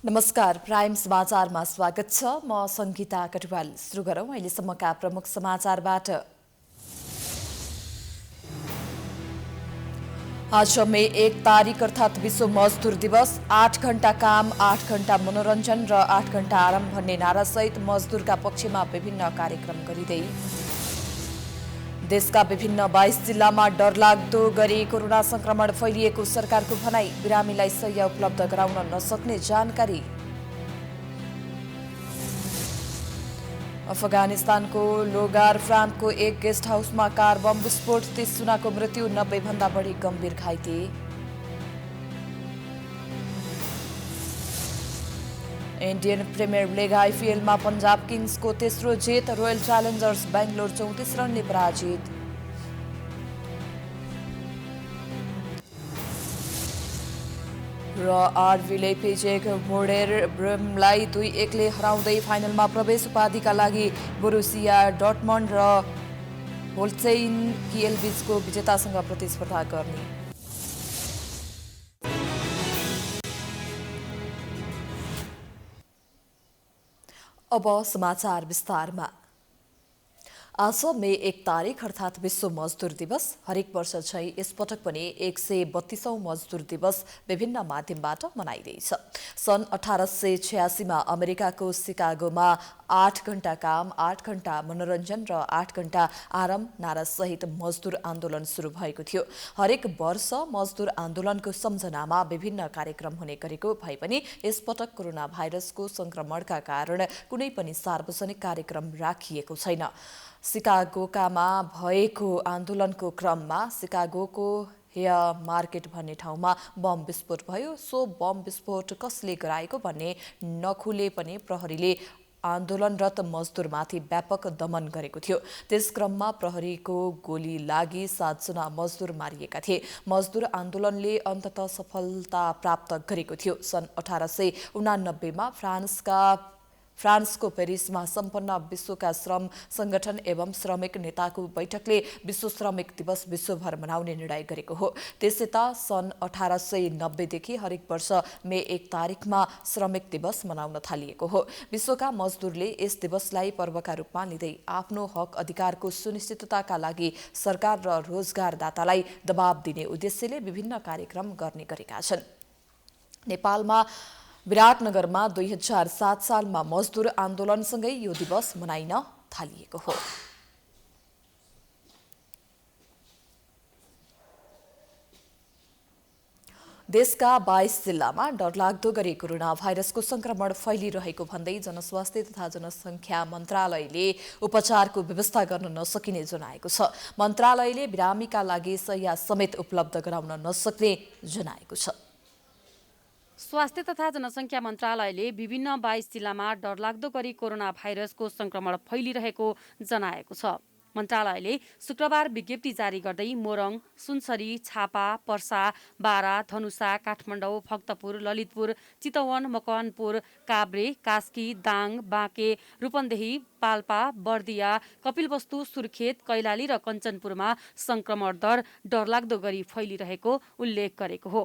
नमस्कार, प्राइम समाचारमा स्वागत छ। म संगीता कटुवाल। सुरु गरौं अहिलेसम्मका प्रमुख समाचारबाट। आज मे 1 तारिक अर्थात् विश्व मजदुर दिवस। 8 घण्टा काम, 8 घण्टा मनोरञ्जन र 8 घण्टा आराम भन्ने नारासहित मजदुरका पक्षमा विभिन्न कार्यक्रम गरिँदै देशका विभिन्न 22 जिल्लामा डरलाग्दो गरी कोरोना संक्रमण फैलिएको सरकारको भनाई। बिरामीलाई शय्या उपलब्ध गराउन नसक्ने जानकारी। अफगानिस्तानको लोगार प्रान्तको एक गेस्ट हाउसमा कार बम विस्फोट, 30 जनाको मृत्यु, 90 भन्दा बढी गम्भीर घाइते। इन्डियन प्रिमियर लिग आइपिएलमा पंजाब किङ्सको तेस्रो जित, रोयल च्यालेन्जर्स बेङ्गलोर 34 रनले पराजित। र आरबीले पेजेक बोर्डेब्रेमलाई 2-1 ले हराउँदै फाइनलमा प्रवेश। उपाधिका लागि बोरुसिया डर्टमन्ड र होल्स्टेइन किएल बीचको विजेतासँग प्रतिस्पर्धा गर्ने। अब समाचार विस्तारमा। आज मे 1 तारिक अर्थात् विश्व मजदुर दिवस। हरेक वर्ष झैं यसपटक पनि 132औं मजदुर दिवस विभिन्न माध्यमबाट मनाइँदैछ। सन् 1886 मा अमेरिकाको सिकागोमा 8 घण्टा काम, 8 घण्टा मनोरञ्जन र 8 घण्टा आराम नारासहित मजदुर आन्दोलन सुरु भएको थियो। हरेक वर्ष मजदुर आन्दोलनको सम्झनामा विभिन्न कार्यक्रम हुने गरेको भए पनि यसपटक कोरोना भाइरसको संक्रमणका कारण कुनै पनि सार्वजनिक कार्यक्रम राखिएको छैन। सिकागोकामा भएको आन्दोलनको क्रममा सिकागोको हेयर मार्केट भन्ने ठाउँमा बम विस्फोट भयो। सो बम विस्फोट कसले गराएको भन्ने नखुले पनि प्रहरीले आन्दोलनरत मजदुरमाथि व्यापक दमन गरेको थियो। त्यस क्रममा प्रहरीको गोली लागि 7 जना मजदुर मारिएका थिए। मजदुर आन्दोलनले अन्ततः सफलता प्राप्त गरेको थियो। सन् 1889 मा फ्रान्सको पेरिसमा सम्पन्न विश्वका श्रम संगठन एवं श्रमिक नेताको बैठकले विश्व श्रमिक दिवस विश्वभर मनाउने निर्णय गरेको हो। त्यसयता सन् 1890 देखि हरेक वर्ष मे 1 तारिकमा श्रमिक दिवस मनाउन थालिएको हो। विश्वका मजदुरले यस दिवसलाई पर्वका रूपमा लिँदै आफ्नो हक अधिकारको सुनिश्चितताका लागि सरकार र रोजगारदातालाई दबाब दिने उद्देश्यले विभिन्न कार्यक्रम गर्ने गरेका छन्। नेपालमा विराटनगरमा 2007 सालमा मजदुर आन्दोलनसँगै यो दिवस मनाइन थालिएको हो। देशका 22 जिल्लामा डरलाग्दो गरी कोरोना भाइरसको संक्रमण फैलिरहेको भन्दै जनस्वास्थ्य तथा जनसङ्ख्या मन्त्रालयले उपचारको व्यवस्था गर्न नसकिने जनाएको छ। मन्त्रालयले बिरामीका लागि शय्या समेत उपलब्ध गराउन नसक्ने जनाएको छ। स्वास्थ्य तथा जनसङ्ख्या मन्त्रालयले विभिन्न 22 जिल्लामा डरलाग्दो गरी कोरोना भाइरसको संक्रमण फैलिरहेको जनाएको छ। मन्त्रालयले शुक्रबार विज्ञप्ति जारी गर्दै मोरङ, सुनसरी, छापा, पर्सा, बारा, धनुषा, काठमाडौँ, भक्तपुर, ललितपुर, चितवन, मकवानपुर, काभ्रे, कास्की, दाङ, बाँके, रूपन्देही, पाल्पा, बर्दिया, कपिलवस्तु, सुर्खेत, कैलाली र कञ्चनपुरमा संक्रमण दर डरलाग्दो गरी फैलिरहेको उल्लेख गरेको हो।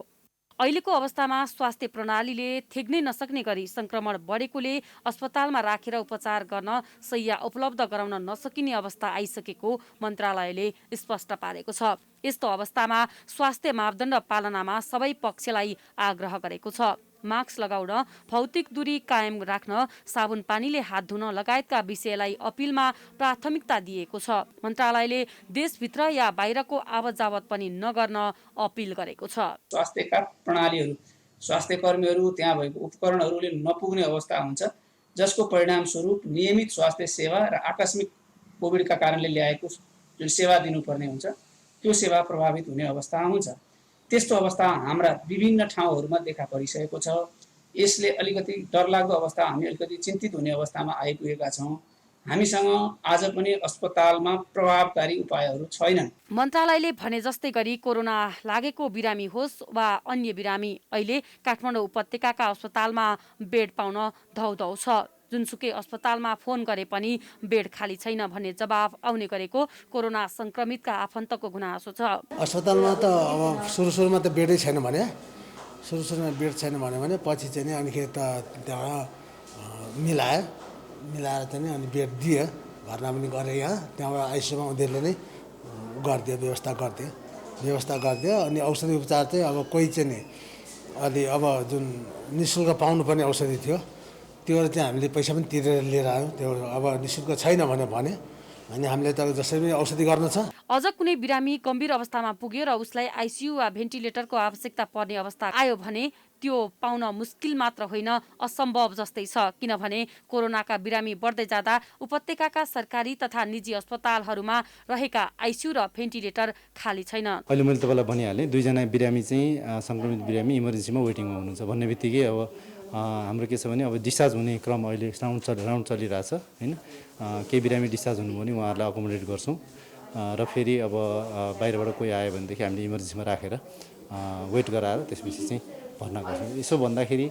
अहिलेको अवस्थामा स्वास्थ्य प्रणालीले थेग्नै नसक्ने गरी संक्रमण बढेकोले अस्पतालमा राखेर उपचार गर्न शय्या उपलब्ध गराउन नसकिने अवस्था आइसकेको मन्त्रालयले स्पष्ट पारेको छ। यस्तो अवस्थामा स्वास्थ्य मापदण्ड पालनामा सबै पक्षलाई आग्रह गरेको छ। मास्क लगाउन, भौतिक दूरी कायम राख्न, साबुन पानीले हात धुन लगायतका विषयलाई अपिलमा प्राथमिकता दिएको छ। मन्त्रालयले देशभित्र या बाहिरको आवत जावत पनि नगर्न अपिल गरेको छ। स्वास्थ्यका प्रणालीहरू, स्वास्थ्य कर्मीहरू, त्यहाँ भएको उपकरणहरूले नपुग्ने अवस्था हुन्छ, जसको परिणामस्वरूप नियमित स्वास्थ्य सेवा र आकस्मिक कोभिडका कारणले ल्याएको जुन सेवा दिनुपर्ने हुन्छ त्यो सेवा प्रभावित हुने अवस्था हुन्छ। त्यस्तो अवस्था हाम्रा विभिन्न ठाउँहरूमा देखा परिसकेको छ। यसले अलिकति डरलाग्दो अवस्था, हामी अलिकति चिन्तित हुने अवस्थामा आइपुगेका छौँ। हामीसँग आज पनि अस्पतालमा प्रभावकारी उपायहरू छैनन्। मन्त्रालयले भने जस्तै गरी कोरोना लागेको बिरामी होस् वा अन्य बिरामी अहिले काठमाडौँ उपत्यकाका अस्पतालमा बेड पाउन धौधौ छ। जुनसुकै अस्पतालमा फोन गरे पनि बेड खाली छैन भन्ने जवाब आउने गरेको कोरोना संक्रमितका आफन्तको गुनासो छ। अस्पतालमा त अब सुरुमा त बेडै छैन भने सुरुमा बेड छैन भन्यो भने पछि चाहिँ नि अनिखेरि त त्यहाँबाट मिलाएर चाहिँ नि अनि बेड दिए, भर्ना पनि गरे यहाँ, त्यहाँबाट आइसियुमा उनीहरूले नै व्यवस्था गरिदियो। अनि औषधि उपचार चाहिँ अब कोही चाहिँ नि अलि अब जुन निःशुल्क पाउनुपर्ने औषधि थियो त्यो चाहिँ हामीले पैसा पनि तिरेर लिएर आयौँ। त्यो अब निःशुल्क छैन भने अनि हामीले त जसरी पनि औषधि गर्न छ। अझ कुनै बिरामी गम्भीर अवस्थामा पुग्यो र उसलाई आइसियु वा भेन्टिलेटरको आवश्यकता पर्ने अवस्था आयो भने त्यो पाउन मुस्किल मात्र होइन, असम्भव जस्तै छ। किनभने कोरोनाका बिरामी बढ्दै जाँदा उपत्यकाका सरकारी तथा निजी अस्पतालहरूमा रहेका आइसियु र भेन्टिलेटर खाली छैन। अहिले मैले तपाईँलाई भनिहालेँ, 2 जना बिरामी चाहिँ सङ्क्रमित बिरामी इमर्जेन्सीमा वेटिङमा हुनुहुन्छ भन्ने बित्तिकै अब हाम्रो के छ भने अब डिस्चार्ज हुने क्रम अहिले राउन्ड चलिरहेछ होइन। केही बिरामी डिस्चार्ज हुनुभयो भने उहाँहरूलाई अकोमोडेट गर्छौँ र फेरि अब बाहिरबाट कोही आयो भनेदेखि हामीले इमर्जेन्सीमा राखेर वेट गराएर त्यसपछि चाहिँ भर्ना गर्छौँ। यसो भन्दाखेरि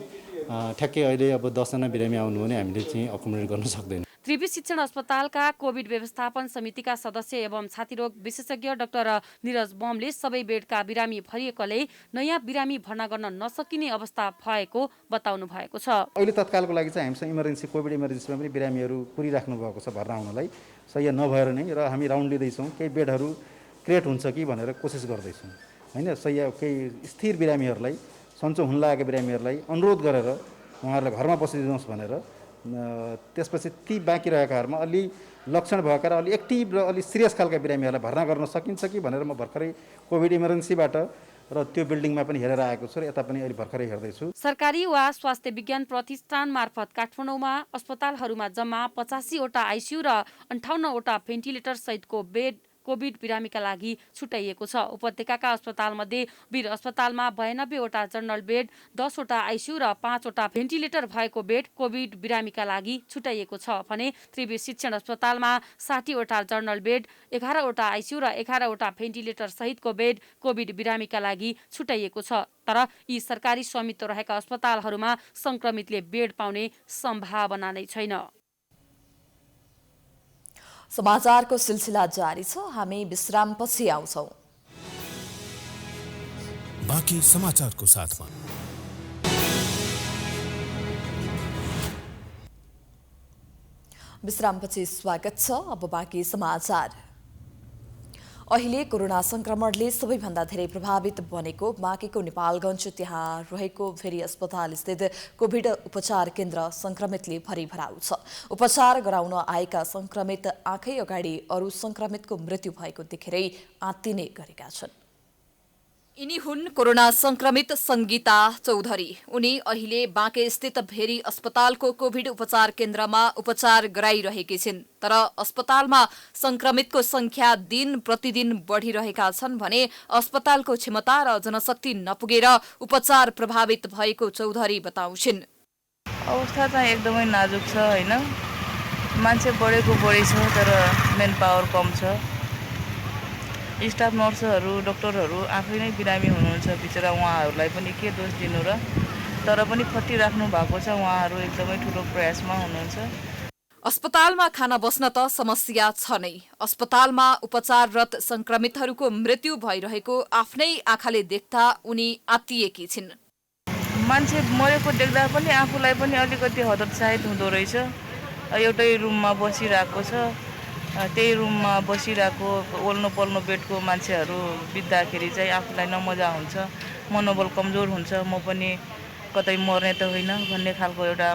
ठ्याक्कै अहिले अब 10 जना बिरामी आउनु भने हामीले चाहिँ अकोमोडेट गर्न सक्दैनौँ। त्रिवी शिक्षण अस्पतालका कोभिड व्यवस्थापन समितिका सदस्य एवं छातीरोग विशेषज्ञ डाक्टर निरज बमले सबै बेडका बिरामी भरिएकोले नयाँ बिरामी भर्ना गर्न नसकिने अवस्था भएको बताउनु भएको छ। अहिले तत्कालको लागि चाहिँ हामीसँग इमर्जेन्सी कोभिड इमर्जेन्सीमा पनि बिरामीहरू पुरिराख्नु भएको छ भर्ना हुनलाई, सही नभएर नै। र हामी राउन्ड लिँदैछौँ, केही बेडहरू क्रिएट हुन्छ कि भनेर कोसिस गर्दैछौँ होइन। सही केही स्थिर बिरामीहरूलाई, सन्चो हुन लागेका बिरामीहरूलाई अनुरोध गरेर उहाँहरूलाई घरमा बसिदिनुहोस् भनेर, त्यसपछि ती बाँकी रहेकाहरूमा अलि लक्षण भएका र अलि एक्टिभ र अलि सिरियस खालका बिरामीहरूलाई भर्ना गर्न सकिन्छ कि भनेर म भर्खरै कोभिड इमर्जेन्सीबाट र त्यो बिल्डिङमा पनि हेरेर आएको छु र यता पनि अहिले भर्खरै हेर्दैछु। सरकारी वा स्वास्थ्य विज्ञान प्रतिष्ठान मार्फत काठमाडौँमा अस्पतालहरूमा जम्मा 85 वटा आइसियु र 58 वटा भेन्टिलेटर सहितको बेड कोभिड बिरामीका लागि छुट्याइएको छ। उपत्यकाका अस्पतालमध्ये वीर अस्पतालमा 92 वटा जनरल बेड, 10 वटा आइसियु र 5 वटा भेन्टिलेटर भएको बेड कोभिड बिरामीका लागि छुट्याइएको छ भने त्रिवी शिक्षण अस्पतालमा 60 वटा जनरल बेड, 11 वटा आइसियु र 11 वटा भेन्टिलेटर सहितको बेड कोभिड बिरामीका लागि छुट्याइएको छ। तर यी सरकारी स्वामित्व रहेका अस्पतालहरूमा संक्रमितले बेड पाउने सम्भावना नै छैन। समाचारको सिलसिला जारी छ, हामी विश्रामपछि आउँछौं। बाँकी समाचारको साथमा विश्रामपछि स्वागत छ। अब बाँकी समाचार। अहिले कोरोना संक्रमणले सबैभन्दा धेरै प्रभावित बनेको बाँकेको नेपालगञ्ज, त्यहाँ रहेको भेरी अस्पताल स्थित कोभिड उपचार केन्द्र संक्रमितले भरिभराउ छ। उपचार गराउन आएका संक्रमित आँखै अगाडि अरू संक्रमितको मृत्यु भएको देखेरै आत्तिने गरेका छन्। यिनी हुन् कोरोना संक्रमित संगीता चौधरी। उनी अहिले बाँके स्थित भेरी अस्पतालको कोभिड उपचार केन्द्रमा उपचार गराइरहेकी छिन्। तर अस्पतालमा संक्रमितको संख्या दिन प्रतिदिन बढिरहेका छन् भने अस्पतालको क्षमता र जनशक्ति नपुगेर उपचार प्रभावित भएको चौधरी बताउँछिन्। अवस्था चाहिँ एकदमै नाजुक छ हैन। मान्छे बढेको बढी छ तर मेन पावर कम छ। स्टाफ नर्सहरू डाक्टरहरू आफै नै बिरामी हुनुहुन्छ, बिचरा उहाँहरूलाई पनि के दोष दिनु र। तर पनि खटिराख्नु भएको छ, उहाँहरू एकदमै ठुलो प्रयासमा हुनुहुन्छ। अस्पतालमा खाना बस्न त समस्या छ नै, अस्पतालमा उपचाररत संक्रमितहरूको मृत्यु भइरहेको आफ्नै आँखाले देख्दा उनी आत्तिएकी छिन्। मान्छे मरेको देख्दा पनि आफूलाई पनि अलिकति हतोत्साहित हुँदो रहेछ। एउटै रुममा बसिरहेको छ, त्यही रुममा बसिरहेको ओल्नो पल्नो बेडको मान्छेहरू बित्दाखेरि चाहिँ आफूलाई नमजा हुन्छ, मनोबल कमजोर हुन्छ। म पनि कतै मर्ने त होइन भन्ने खालको एउटा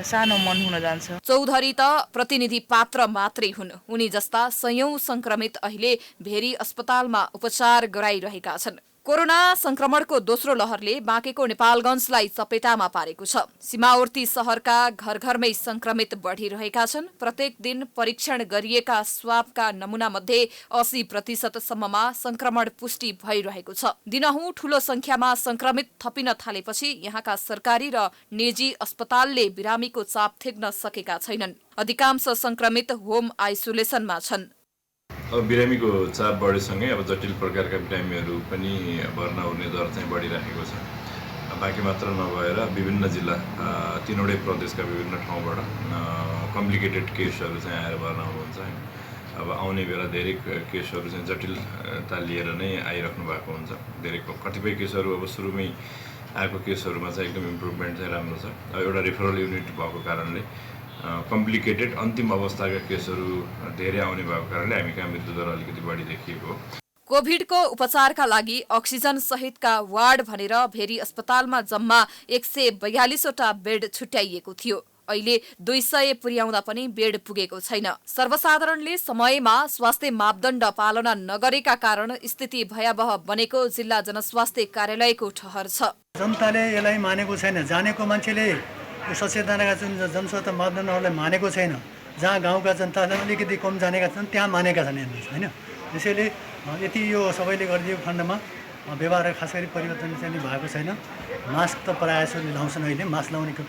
सानो मन हुन जान्छ। चौधरी त प्रतिनिधि पात्र मात्रै हुन्। उनी जस्ता सयौं संक्रमित अहिले भेरी अस्पतालमा उपचार गराइरहेका छन्। कोरोना संक्रमणको दोस्रो लहरले बाँकेको नेपालगञ्जलाई चपेटामा पारेको छ। सीमावर्ती शहरका घर घरमै संक्रमित बढिरहेका छन्। प्रत्येक दिन परीक्षण गरिएका स्वाबका नमूना मध्ये 80% सम्ममा संक्रमण पुष्टि भइरहेको छ। दिनहुँ ठूलो संख्यामा संक्रमित थपिन थालेपछि यहाँका सरकारी र निजी अस्पतालले बिरामीको चाप थेग्न सकेका छैनन्। अधिकांश संक्रमित होम आइसोलेसनमा छन्। अब बिरामीको चाप बढेसँगै अब जटिल प्रकारका बिरामीहरू पनि भर्ना हुने दर चाहिँ बढिरहेको छ। बाँकी मात्र नभएर विभिन्न जिल्ला, तीनवटै प्रदेशका विभिन्न ठाउँबाट कम्प्लिकेटेड केसहरू चाहिँ आएर भर्ना हुनुहुन्छ। अब आउने बेला धेरै केसहरू चाहिँ जटिलता लिएर नै आइराख्नु भएको हुन्छ। धेरै कतिपय केसहरू अब सुरुमै आएको केसहरूमा चाहिँ एकदम इम्प्रुभमेन्ट चाहिँ राम्रो छ। एउटा रिफरल युनिट भएको कारणले कम्प्लिकेटेड अन्तिम अवस्थाका केसहरू धेरै आउने भएको कारणले हामी कहाँ मृत्युदर अलिकति बढी देखिएको हो। कोभिडको उपचारका लागि अक्सिजन सहितका वार्ड भनेर भेरी अस्पतालमा जम्मा 142वटा बेड छुट्याइएको थियो। अहिले 200 पुर्याउँदा पनि बेड पुगेको छैन। सर्वसाधारणले समयमा स्वास्थ्य मापदण्ड पालना नगरेका कारण स्थिति भयावह बनेको जिल्ला जनस्वास्थ्य कार्यालयको ठहर छ। जनताले यसलाई मानेको छैन, जानेको मान्छेले सचेतनाका जुन जनस्वास्थ्य मापदण्डहरूलाई मानेको छैन। जहाँ गाउँका जनताले अलिकति कम जानेका छन् त्यहाँ मानेका छन् होइन। त्यसैले यति यो सबैले गरिदिएको खण्डमा व्यवहार खास गरी परिवर्तन चाहिँ भएको छैन। मास्क त प्रायः जसो लाउँछन्, अहिले मास्क लाउनेको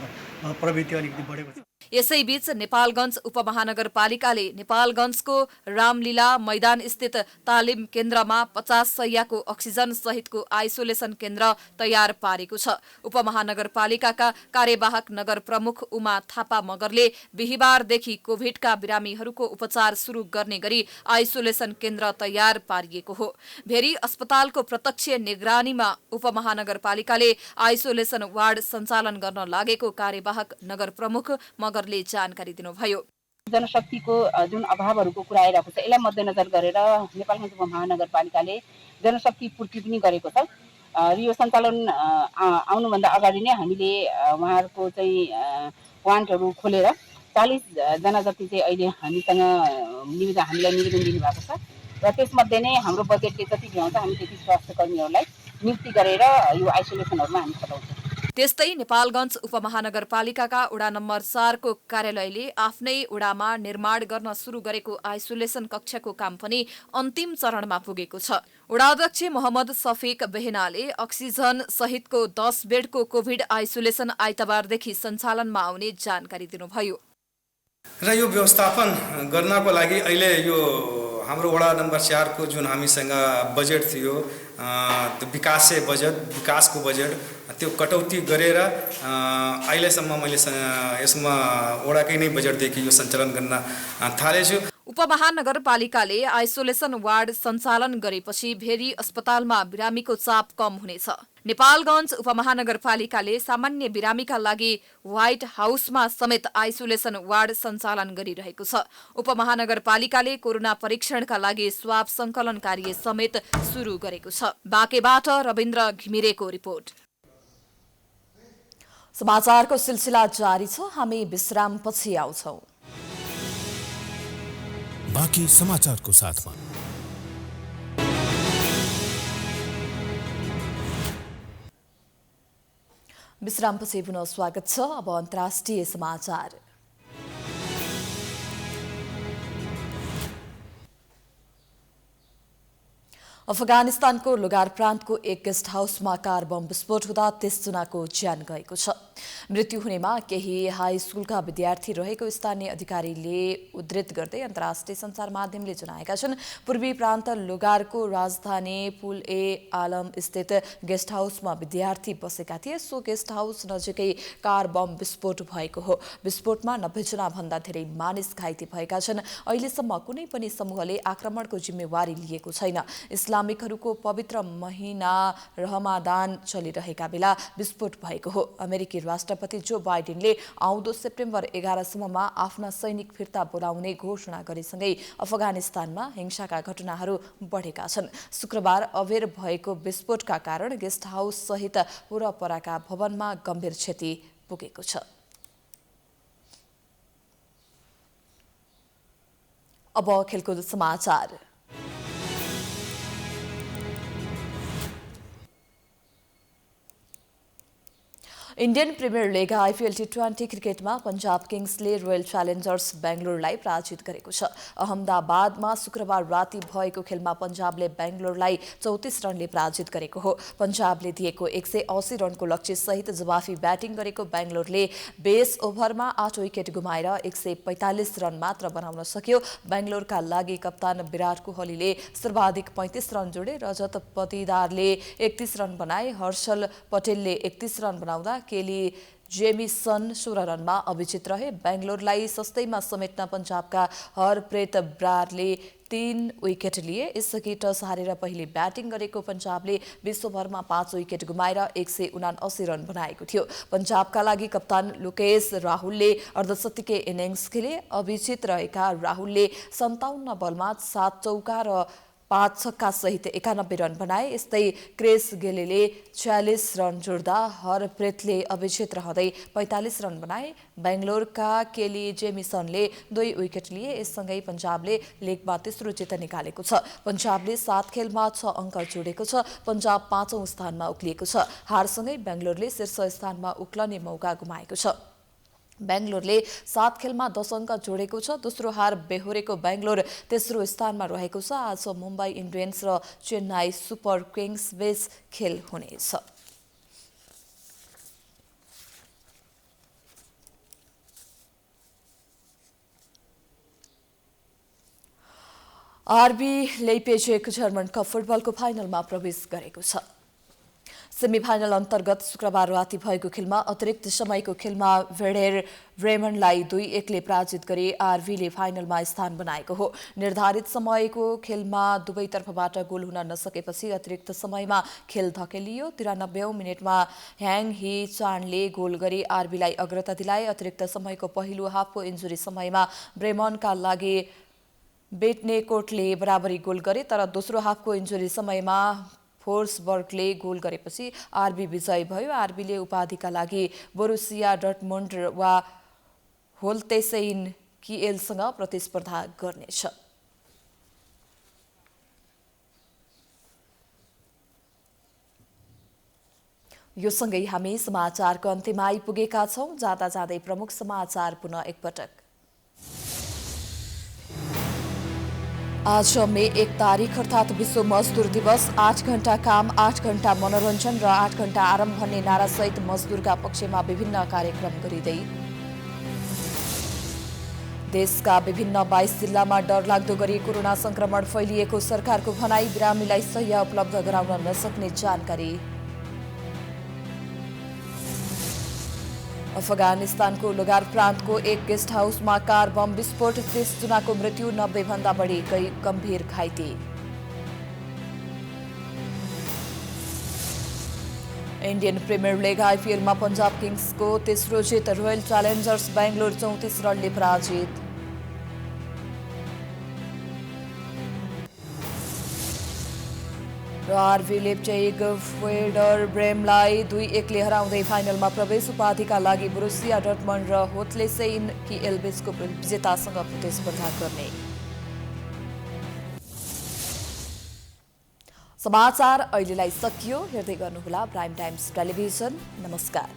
प्रवृत्ति अलिकति बढेको छ। यसैबीच नेपालगञ्ज उपमहानगरपालिकाले नेपालगञ्जको रामलीला मैदान स्थित तालिम केन्द्रमा 50 शय्याको अक्सिजन सहितको आइसोलेसन केन्द्र तयार पारेको छ। उपमहानगरपालिकाका कार्यवाहक नगर प्रमुख उमा थापा मगरले बिहिबारदेखि कोभिडका बिरामीहरूको उपचार सुरु गर्ने गरी आइसोलेसन केन्द्र तयार पारिएको हो। भेरी अस्पतालको प्रत्यक्ष निगरानीमा उपमहानगरपालिकाले आइसोलेसन वार्ड सञ्चालन गर्न लागेको कार्यवाहक नगर प्रमुख मगरले जानकारी दिनुभयो। जनशक्तिको जुन अभावहरूको कुरा आइरहेको छ, यसलाई मध्यनजर गरेर नेपालगञ्ज उपमहानगरपालिकाले जनशक्ति पूर्ति पनि गरेको छ। यो सञ्चालन आउनुभन्दा अगाडि नै हामीले उहाँहरूको चाहिँ प्लान्टहरू खोलेर 40 जना जति चाहिँ अहिले हामीलाई निवेदन दिनुभएको छ र त्यसमध्ये नै हाम्रो बजेटले जति भ्याउँछ हामी त्यति स्वास्थ्य कर्मीहरूलाई नियुक्ति गरेर यो आइसोलेसनहरूमा हामी खटाउँछौँ। त्यस्तै नेपालगञ्ज उपमहानगरपालिकाका वडा नम्बर 4 को कार्यालयले आफ्नै वडामा निर्माण गर्न सुरु गरेको आइसोलेसन कक्षको काम पनि अन्तिम चरणमा पुगेको छ। वडाध्यक्ष मोहम्मद सफिक बेहेनाले अक्सिजन सहितको 10 बेडको कोभिड आइसोलेसन आइतबारदेखि सञ्चालनमा आउने जानकारी दिनुभयो। र यो व्यवस्थापन गर्नको लागि अहिले यो हाम्रो वडा नम्बर 4 को जुन हामीसँग बजेट थियो, विकासको बजेट त्यो कटौती गरेर अहिलेसम्म मैले यसमा वडाकै नै बजेटदेखि यो सञ्चालन गर्न थालेछु। उपमहानगरपालिकाले आइसोलेसन वार्ड सञ्चालन गरेपछि भेरी अस्पतालमा बिरामीको चाप कम हुनेछ। नेपालगञ्ज उपमहानगरपालिकाले सामान्य बिरामीका लागि व्हाइट हाउसमा समेत आइसोलेसन वार्ड सञ्चालन गरिरहेको छ। उपमहानगरपालिकाले कोरोना परीक्षणका लागि स्वाब संकलन कार्य समेत सुरु गरेको छ। बाँकेबाट रविन्द्र घिमिरेको रिपोर्ट। समाचारको सिलसिला जारी छ, हामी विश्रामपछि आउँछौं। बाँकी समाचारको साथमा विश्रामपछि पुनः स्वागत छ। अब अन्तर्राष्ट्रिय समाचार। अफगानिस्तानको लोगार प्रान्तको एक गेस्ट हाउसमा कार बम विस्फोट हुँदा 30 जनाको ज्यान गएको छ। मृत्यु हुनेमा केही हाई स्कुलका विद्यार्थी रहेको स्थानीय अधिकारीले उद्धृत गर्दै अन्तर्राष्ट्रिय सञ्चार माध्यमले जनाएका छन्। पूर्वी प्रान्त लोगारको राजधानी पुल ए आलम स्थित गेस्ट हाउसमा विद्यार्थी बसेका थिए। सो गेस्ट हाउस नजिकै कार बम विस्फोट भएको हो। विस्फोटमा 90 जना भन्दा धेरै मानिस घाइते भएका छन्। अहिलेसम्म कुनै पनि समूहले आक्रमणको जिम्मेवारी लिएको छैन। इस्लामिकहरूको पवित्र महिना रहमादान चलिरहेका बेला विस्फोट भएको हो। अमेरिकी राष्ट्रपति जो बाइडेनले आउँदो सेप्टेम्बर 11 सम्ममा आफ्ना सैनिक फिर्ता बोलाउने घोषणा गरेसँगै अफगानिस्तानमा हिंसाका घटनाहरू बढेका छन्। शुक्रबार अबेर भएको विस्फोटका कारण गेस्ट हाउस सहित वरपरका भवनमा गम्भीर क्षति पुगेको छ। अब खेलकुद समाचार। इन्डियन प्रिमियर लिग आइपिएल टी20 क्रिकेटमा पंजाब किङ्सले रोयल च्यालेन्जर्स बेङ्गलोरलाई पराजित गरेको छ। अहमदाबादमा शुक्रबार राति भएको खेलमा पंजाबले बेङ्गलोरलाई 34 रनले पराजित गरेको हो। पंजाबले दिएको 180 रनको लक्ष्य सहित जवाफी ब्याटिङ गरेको बेङ्गलोरले 20 ओभरमा 8 विकेट गुमाएर 145 रन मात्र बनाउन सक्यो। बेङ्गलोरका लागि कप्तान विराट कोहलीले सर्वाधिक 35 रन जोडे। रजत पतिदारले 31 रन बनाए। हर्षल पटेलले 31 रन बनाउँदा केली जेमिसन 16 रनमा अभिजित रहे। बेंगलोरलाई सस्तैमा समेट्न पन्जाबका हरप्रीत ब्रारले 3 विकेट लिए। यसअघि टस हारेर पहिले ब्याटिङ गरेको पन्जाबले विश्वभरमा 5 विकेट गुमाएर 179 रन बनाएको थियो। पन्जाबका लागि कप्तान लोकेश राहुलले अर्धशतकीय इनिङ्स खेले। अभिजित रहेका राहुलले 57 बलमा 7 चौका र 5 छक्का सहित 91 रन बनाए। यस्तै क्रिस गेलेले 46 रन जोड्दा हरप्रीतले अभिजित रहँदै 45 रन बनाए। बेंगलोरका केली जेमिसनले 2 विकेट लिए। यससँगै पन्जाबले लिगमा तेस्रो जित निकालेको छ। पन्जाबले 7 खेलमा 6 अङ्क जोडेको छ। पन्जाब 5औं स्थानमा उक्लिएको छ। हारसँगै बेंगलोरले शीर्ष स्थानमा उक्लने मौका गुमाएको छ। बेंगलोरले 7 खेलमा 10 अङ्क जोडेको छ। दोस्रो हार बेहोरेको बेंगलोर तेस्रो स्थानमा रहेको छ। आज मुम्बई इन्डियन्स र चेन्नाई सुपर किङ्स बीच खेल हुनेछ। आरबी लेइपेजिग जर्मन कप फुटबलको फाइनलमा प्रवेश गरेको छ। सेमिफाइनल अन्तर्गत शुक्रबार राति भएको खेलमा अतिरिक्त समयको खेलमा भेडेर ब्रेमनलाई 2-1 ले पराजित गरी आरबीले फाइनलमा स्थान बनाएको हो। निर्धारित समयको खेलमा दुवैतर्फबाट गोल हुन नसकेपछि अतिरिक्त समयमा खेल धकेलियो। 93औं मिनेटमा ह्याङ ही चानले गोल गरी आरबीलाई अग्रता दिलाए। अतिरिक्त समयको पहिलो हाफको इन्जुरी समयमा ब्रेमनका लागि बेटनेकोटले बराबरी गोल गरे, तर दोस्रो हाफको इन्जुरी समयमा फोर्सबर्गले गोल गरेपछि आरबी विजयी भयो। आरबीले उपाधिका लागि बोरुसिया डर्टमुन्ड वा होल्टेसेइन किएलसँग प्रतिस्पर्धा गर्नेछ। यो सँगै हामी समाचारको अन्त्यमा आइपुगेका छौं। जाँदा जाँदै प्रमुख समाचार पुनः एकपटक। आज मे 1 तारिक अर्थात् विश्व मजदूर दिवस। 8 घण्टा काम, 8 घण्टा मनोरञ्जन र 8 घण्टा आराम भन्ने नारासहित मजदूरका पक्षमा विभिन्न कार्यक्रम गरिँदै देशका विभिन्न 22 जिल्लामा डरलाग्दो गरी कोरोना संक्रमण फैलिएको सरकारको भनाई। बिरामीलाई सहायता उपलब्ध गराउन नसक्ने जानकारी। अफगानिस्तानको लोगार प्रान्तको एक गेस्ट हाउसमा कार बम विस्फोट। 30 जनाको मृत्यु, 90 भन्दा बढी गम्भीर घाइते। इन्डियन प्रिमियर लिग आइपिएलमा पन्जाब किङ्सको तेस्रो जित। रोयल च्यालेन्जर्स बेंगलोर 34 रनले पराजित। र आरबी लेप्जिग वेर्डर ब्रेमलाई 2-1 ले हराउँदै फाइनलमा प्रवेश। उपाधिका लागि बोरुसिया डर्टमन्ड र होल्टेसेइन किएल बीचको विजेतासँग प्रतिस्पर्धा गर्ने। समाचार अहिलेलाई सकियो। हेर्दै गर्नुहोला प्राइम टाइम्स टेलिभिजन। नमस्कार।